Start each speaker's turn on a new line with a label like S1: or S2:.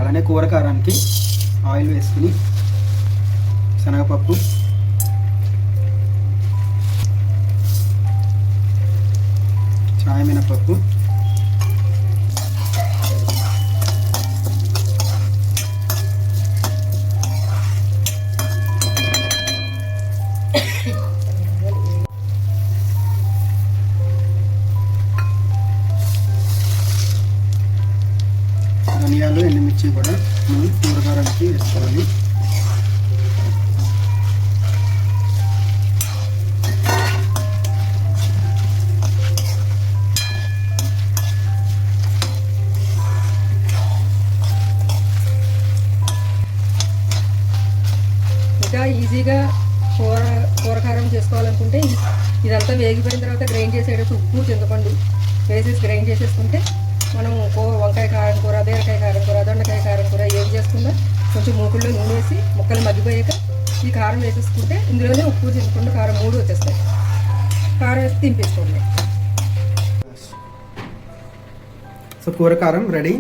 S1: అలానే కూర కారానికి ఆయిల్ వేసుకుని శనగపప్పు, చాయ్ మినపప్పు, ధనియాలు, ఎండుమిర్చి కూడా మనం కూరగారానికి వేసుకోవాలి.
S2: ఇంకా ఈజీగా కూరకారం చేసుకోవాలనుకుంటే ఇదంతా వేగిపోయిన తర్వాత గ్రైండ్ చేసేటప్పుడు ఉప్పు, చింతపండు వేసేసి గ్రైండ్ చేసేసుకుంటే మనం వంకాయ కారం కూర, బీరకాయ కారం కూర, దొండకాయ కారం కూర ఏం చేసుకున్నా కొంచెం మూకుల్లో నూనె వేసి ముక్కలు మగ్గిపోయాక ఈ కారం వేసేసుకుంటే ఇందులోనే ఉప్పు, చింతపండు, కారం 3 వచ్చేస్తాయి. కారం వేసి తింపేసుకోండి.
S1: సో కూర కారం రెడీ.